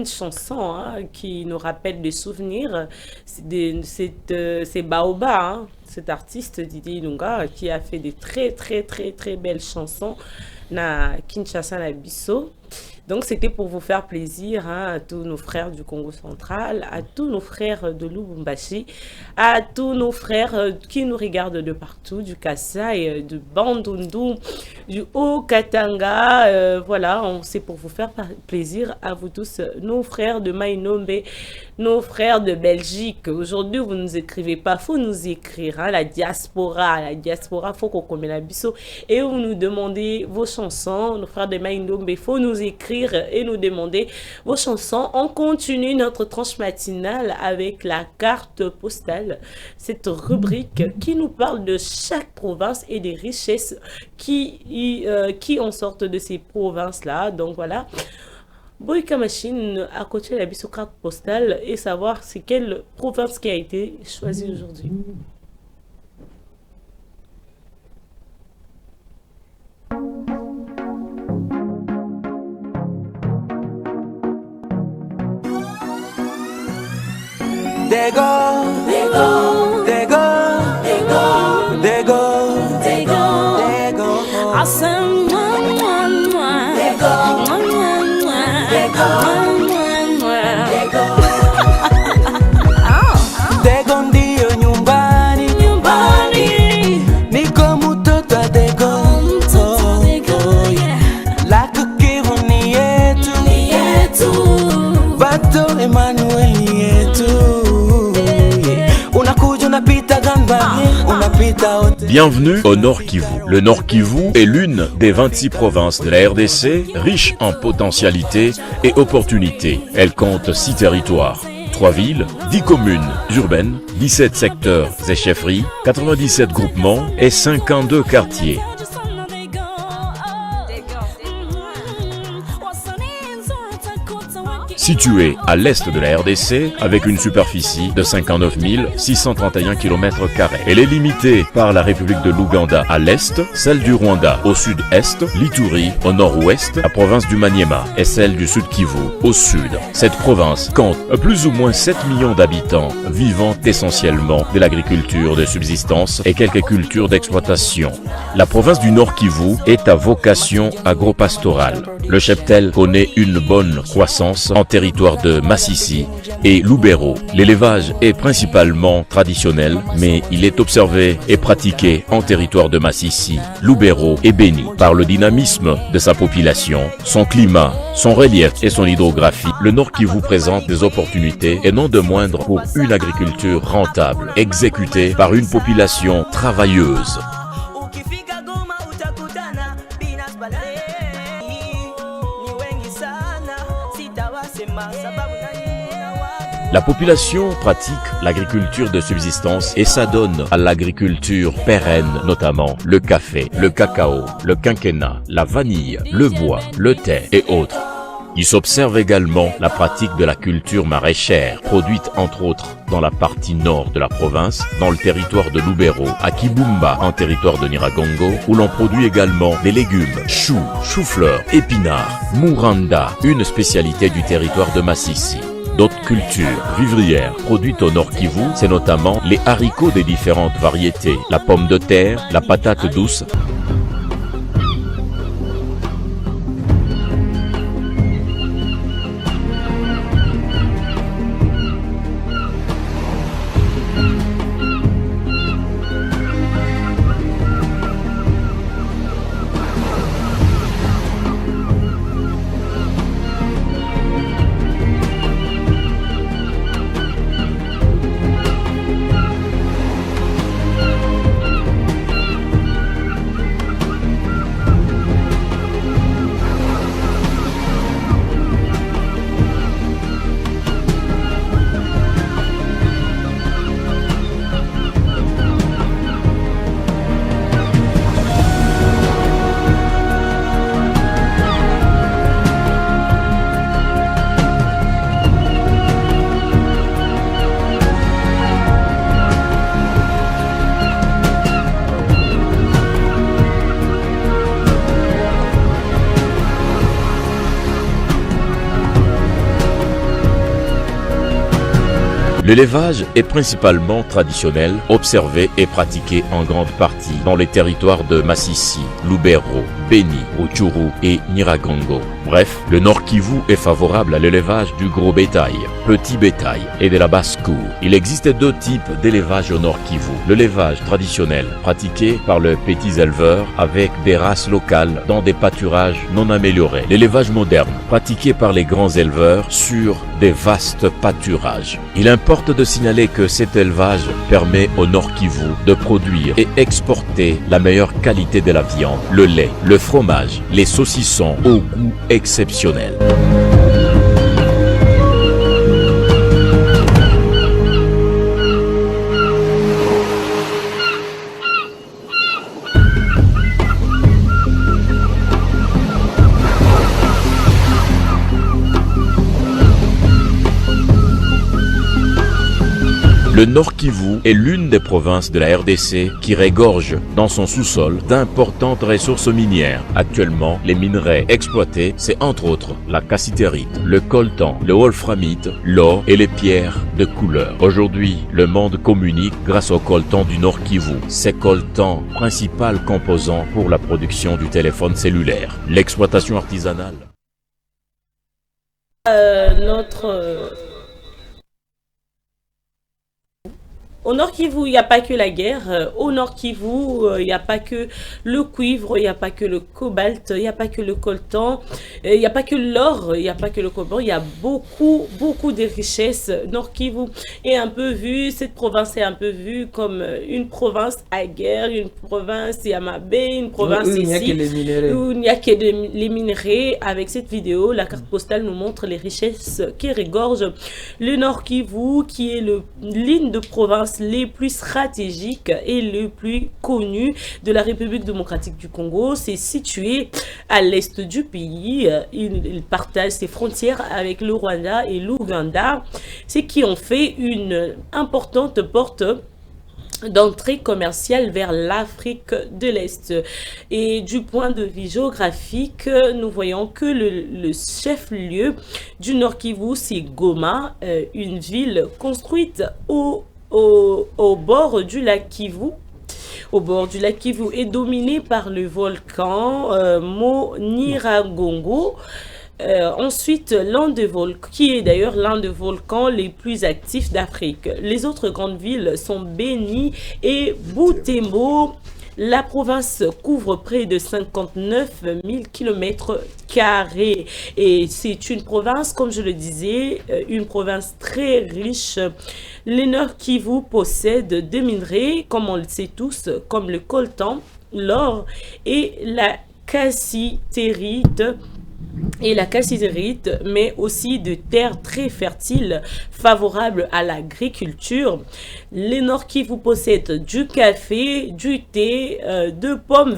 Une chanson qui nous rappelle des souvenirs, c'est Baoba, cet artiste Didier Ilunga qui a fait des très très très très belles chansons na Kinshasa na Bisso. Donc c'était pour vous faire plaisir à tous nos frères du Congo central, à tous nos frères de Lubumbashi, à tous nos frères qui nous regardent de partout, du Kassai, du Bandundu, du Haut-Katanga. Voilà, c'est pour vous faire plaisir à vous tous, nos frères de Mainombe, nos frères de Belgique. Aujourd'hui, vous ne nous écrivez pas, il faut nous écrire. La diaspora, faut qu'on commette la bisso. Et vous nous demandez vos chansons, nos frères de Mainombe, il faut nous écrire et nous demander vos chansons. On continue notre tranche matinale avec la carte postale, cette rubrique qui nous parle de chaque province et des richesses qui en sortent de ces provinces-là. Donc voilà, Boyka Machine à côté de la biso carte postale et savoir c'est quelle province qui a été choisie aujourd'hui. They go, they go, they go, they go, they go, they go, they go. Awesome, they go, they go, they go. They go ndio nyumbani, nyumbani. Niko mtoto wa they go, la kukivu ni yetu, ni yetu. Bato Emmanuel ni yetu. Bienvenue au Nord Kivu. Le Nord Kivu est l'une des 26 provinces de la RDC, riche en potentialités et opportunités. Elle compte 6 territoires, 3 villes, 10 communes urbaines, 17 secteurs et chefferies, 97 groupements et 52 quartiers. Située à l'est de la RDC, avec une superficie de 59 631 km². Elle est limitée par la République de l'Ouganda à l'est, celle du Rwanda au sud-est, l'Ituri au nord-ouest, la province du Maniema et celle du Sud Kivu au sud. Cette province compte plus ou moins 7 millions d'habitants, vivant essentiellement de l'agriculture de subsistance et quelques cultures d'exploitation. La province du Nord Kivu est à vocation agro-pastorale. Le cheptel connaît une bonne croissance en territoire de Massissi et Lubero. L'élevage est principalement traditionnel, mais il est observé et pratiqué en territoire de Massissi, Lubero et Beni. Par le dynamisme de sa population, son climat, son relief et son hydrographie, le Nord Kivu présente des opportunités et non de moindre pour une agriculture rentable, exécutée par une population travailleuse. La population pratique l'agriculture de subsistance et s'adonne à l'agriculture pérenne, notamment le café, le cacao, le quinquennat, la vanille, le bois, le thé et autres. Il s'observe également la pratique de la culture maraîchère, produite entre autres dans la partie nord de la province, dans le territoire de Lubero, à Kibumba, en territoire de Nyiragongo, où l'on produit également des légumes, choux, choux-fleurs, épinards, mouranda, une spécialité du territoire de Massissi. D'autres cultures vivrières produites au Nord Kivu, c'est notamment les haricots des différentes variétés, la pomme de terre, la patate douce. L'élevage est principalement traditionnel, observé et pratiqué en grande partie dans les territoires de Massissi, Lubero, Beni, Rutshuru et Nyiragongo. Bref, le Nord Kivu est favorable à l'élevage du gros bétail, petit bétail et de la basse-cour. Il existe deux types d'élevage au Nord Kivu. L'élevage traditionnel, pratiqué par les petits éleveurs avec des races locales dans des pâturages non améliorés. L'élevage moderne, pratiqué par les grands éleveurs sur des vastes pâturages. Il importe de signaler que cet élevage permet au Nord Kivu de produire et exporter la meilleure qualité de la viande, le lait, le fromage, les saucissons au goût exceptionnel. Le Nord Kivu est l'une des provinces de la RDC qui régorge dans son sous-sol d'importantes ressources minières. Actuellement, les minerais exploités, c'est entre autres la cassitérite, le coltan, le wolframite, l'or et les pierres de couleur. Aujourd'hui, le monde communique grâce au coltan du Nord Kivu. Ces coltans, principal composant pour la production du téléphone cellulaire. L'exploitation artisanale. Au Nord Kivu, il n'y a pas que la guerre. Au Nord Kivu, il n'y a pas que le cuivre, il n'y a pas que le cobalt, il n'y a pas que le coltan, il n'y a pas que l'or, il n'y a pas que le cobalt. Il y a beaucoup de richesses. Nord Kivu est un peu vu, cette province est un peu vue comme une province à guerre, une province Yamabé, une province ici, où il n'y a que les minerais. Avec cette vidéo, la carte postale nous montre les richesses qui regorgent le Nord Kivu, qui est l'une de provinces les plus stratégiques et les plus connues de la République démocratique du Congo. C'est situé à l'est du pays. Il partage ses frontières avec le Rwanda et l'Ouganda, ce qui en fait une importante porte d'entrée commerciale vers l'Afrique de l'Est. Et du point de vue géographique, nous voyons que le chef-lieu du Nord Kivu, c'est Goma, une ville construite au bord du lac Kivu. Au bord du lac Kivu est dominé par le volcan Nyiragongo. Ensuite, qui est d'ailleurs l'un des volcans les plus actifs d'Afrique. Les autres grandes villes sont Beni et Butembo. La province couvre près de 59 000 km². Et c'est une province, comme je le disais, une province très riche. Le Nord Kivu possède des minerais, comme on le sait tous, comme le coltan, l'or et la cassitérite. Mais aussi de terres très fertiles, favorables à l'agriculture. Le Nord Kivu possède du café, du thé, de pommes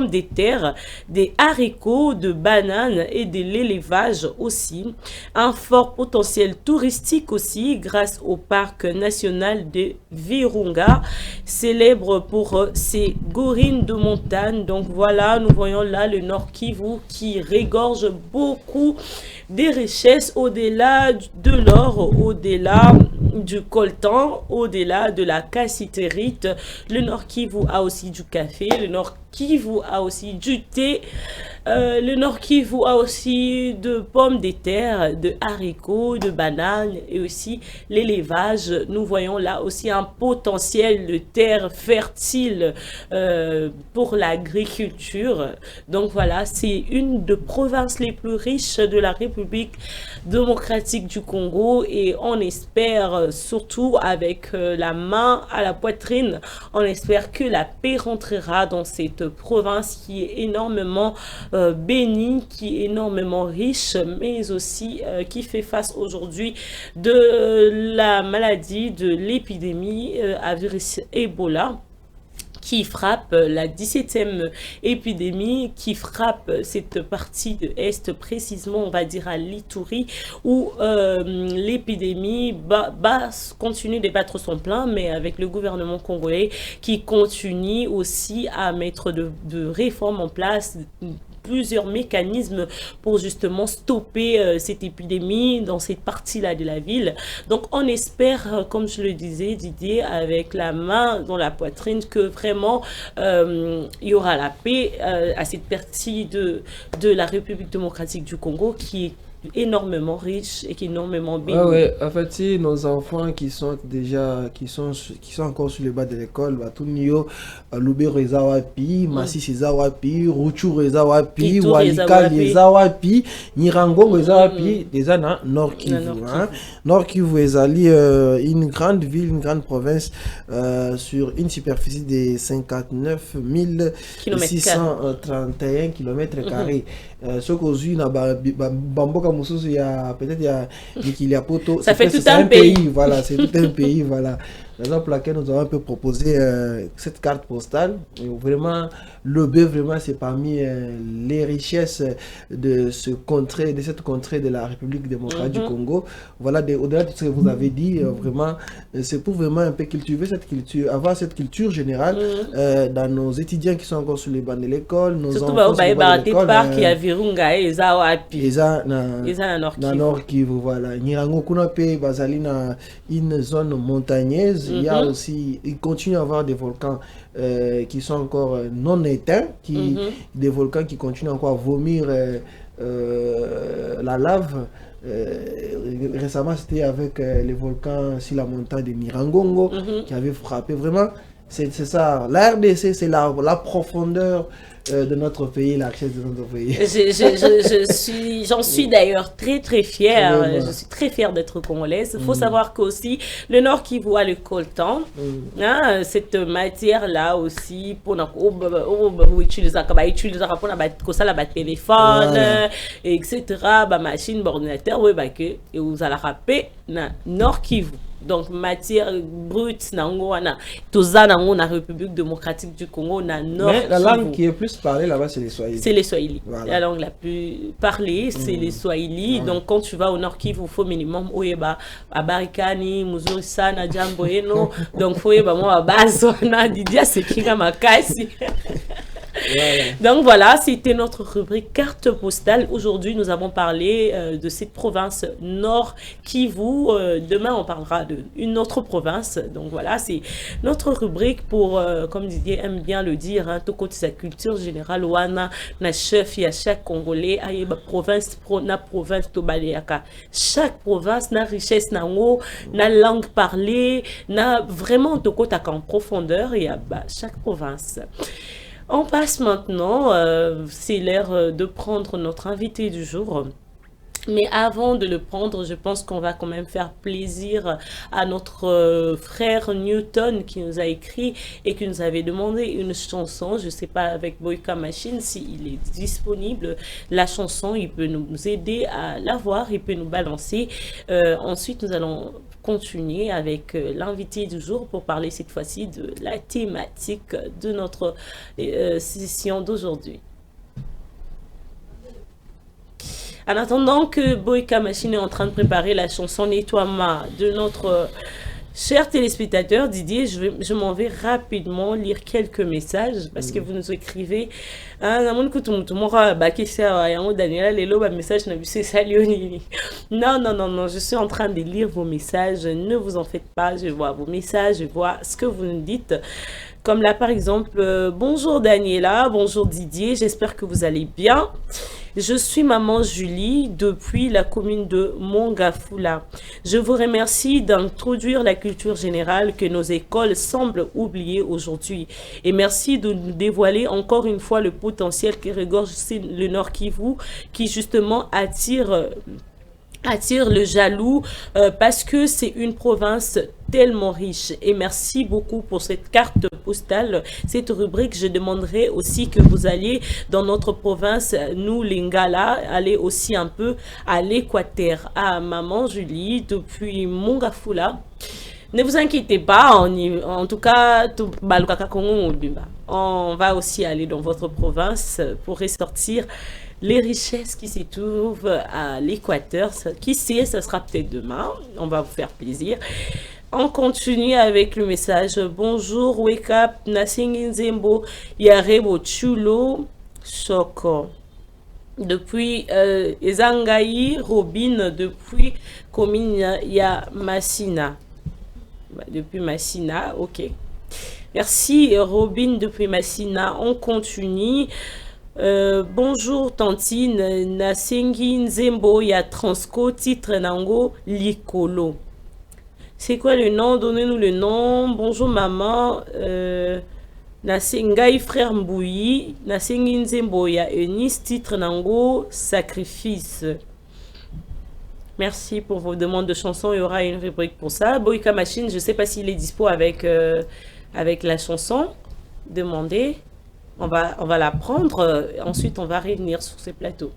de terre, des haricots, de bananes et de l'élevage aussi. Un fort potentiel touristique aussi grâce au parc national de Virunga, célèbre pour ses gorilles de montagne. Donc voilà, nous voyons là le Nord Kivu qui regorge beaucoup des richesses au-delà de l'or, au-delà du coltan, au-delà de la cassitérite. Le Nord Kivu a aussi du café, le Nord Kivu a aussi du thé, le Nord Kivu a aussi de pommes de terre, de haricots, de bananes et aussi l'élevage. Nous voyons là aussi un potentiel de terre fertile pour l'agriculture. Donc voilà, c'est une des provinces les plus riches de la République démocratique du Congo et on espère surtout avec la main à la poitrine, on espère que la paix rentrera dans cette province qui est énormément bénie, qui est énormément riche, mais aussi qui fait face aujourd'hui de la maladie, de l'épidémie à virus Ebola, qui frappe la 17e épidémie, qui frappe cette partie de Est, précisément on va dire à l'Ituri, où l'épidémie continue de battre son plein, mais avec le gouvernement congolais qui continue aussi à mettre de réformes en place plusieurs mécanismes pour justement stopper cette épidémie dans cette partie-là de la ville. Donc, on espère, comme je le disais, Didier, avec la main dans la poitrine, que vraiment, il y aura la paix à cette partie de la République démocratique du Congo qui est énormément riche et qui est énormément béni. Ouais, en fait, si nos enfants qui sont encore sur le bas de l'école, bah, tout nio, Lubero Ezawapi, Masisi Ezawapi, Ruchuru Ezawapi, Walikale Ezawapi, Nirangongo Ezawapi, déjà na Nord Kivu. Nord Kivu Ezali, une grande ville, une grande province sur une superficie de 59 631 km². Ce qu'aujourd'hui, Bamboka Moussousou, il y a peut-être il y a Poto. Ça fait tout un pays. Voilà, c'est tout un pays, voilà. Raison pour laquelle nous avons un peu proposé cette carte postale. Et vraiment, le bœuf, vraiment, c'est parmi les richesses de cette contrée de la République démocratique du Congo. Voilà, au-delà de ce que vous avez dit, vraiment, c'est pour vraiment un peu cultiver cette culture, avoir cette culture générale dans nos étudiants qui sont encore sur les bancs de l'école, nos surtout enfants sur les bancs de l'école. Virunga et Zawapi. Na Nord Kivu, voilà. Nirango Kunape, Bazali na une zone montagneuse. Il y a aussi, il continue à avoir des volcans qui sont encore non éteints, des volcans qui continuent encore à vomir la lave. Récemment, c'était avec les volcans sur la montagne de Nirangongo qui avait frappé. Vraiment, c'est ça. La RDC, c'est la profondeur de notre pays, la richesse de notre pays. J'en suis d'ailleurs très très fière. Je suis très fière d'être congolaise. Il faut savoir qu'aussi le Nord Kivu a le coltan, cette matière là aussi pour utiliser pour la téléphone, etc. Machine, ordinateur, et vous allez rappeler Nord Kivu. Donc, matière brute, na République démocratique du Congo, na Nord. Mais la langue qui est plus parlée là-bas, c'est les Swahili. C'est les Swahili. Voilà. La langue la plus parlée, c'est les Swahili. Donc, quand tu vas au Nord Kivu, il faut minimum Oyeba, Abarikani, Muzuri Sana, Jamboeno. Donc, il faut Oyeba, moi, base, on a dit, c'est qui a ma casse. Donc voilà, c'était notre rubrique carte postale. Aujourd'hui, nous avons parlé de cette province Nord Kivu. Demain, on parlera d'une autre province. Donc voilà, c'est notre rubrique pour, comme Didier aime bien le dire, tout côté sa culture générale. Wana, na chef, il y a chaque Congolais, na province Tobaléaka. Chaque province na richesse, na langue parlée, na vraiment tout côté en profondeur. Il y a chaque province. On passe maintenant, c'est l'heure de prendre notre invité du jour. Mais avant de le prendre, je pense qu'on va quand même faire plaisir à notre frère Newton qui nous a écrit et qui nous avait demandé une chanson. Je ne sais pas avec Boyka Machine s'il est disponible. La chanson, il peut nous aider à la voir, il peut nous balancer. Ensuite, nous allons continuer avec l'invité du jour pour parler cette fois-ci de la thématique de notre session d'aujourd'hui. En attendant que Boyka Machine est en train de préparer la chanson Nettoie-moi de notre cher téléspectateur Didier, je m'en vais rapidement lire quelques messages parce que vous nous écrivez. Non, je suis en train de lire vos messages. Ne vous en faites pas, je vois vos messages, je vois ce que vous nous dites. Comme là, par exemple, bonjour Daniela, bonjour Didier, j'espère que vous allez bien. Je suis maman Julie depuis la commune de Mongafula. Je vous remercie d'introduire la culture générale que nos écoles semblent oublier aujourd'hui. Et merci de nous dévoiler encore une fois le potentiel qui regorge le Nord Kivu, qui justement attire le jaloux parce que c'est une province tellement riche. Et merci beaucoup pour cette carte postale, cette rubrique. Je demanderai aussi que vous alliez dans notre province, nous, Lingala, aller aussi un peu à l'Équateur, à Maman Julie, depuis Mongafula. Ne vous inquiétez pas, en tout cas, on va aussi aller dans votre province pour ressortir les richesses qui se trouvent à l'Équateur. Qui sait, ça sera peut-être demain. On va vous faire plaisir. On continue avec le message. Bonjour, wake up, Nassing Nzembo, Yarebo Chulo, Soko. Depuis Ezangaï, Robin, depuis commune ya Massina. Depuis Massina, ok. Merci Robin depuis Massina. On continue. Bonjour Tantine, Nasengi Nzembo ya Transco, titre Nango Likolo. C'est quoi le nom? Donnez-nous le nom. Bonjour maman. Nasengai frère Mbouyi, Nasengi Nzembo ya Eunice, titre Nango Sacrifice. Merci pour vos demandes de chansons. Il y aura une rubrique pour ça. Boyka Machine, je ne sais pas s'il est dispo avec, avec la chanson. Demandez. On va la prendre. Ensuite, on va revenir sur ces plateaux.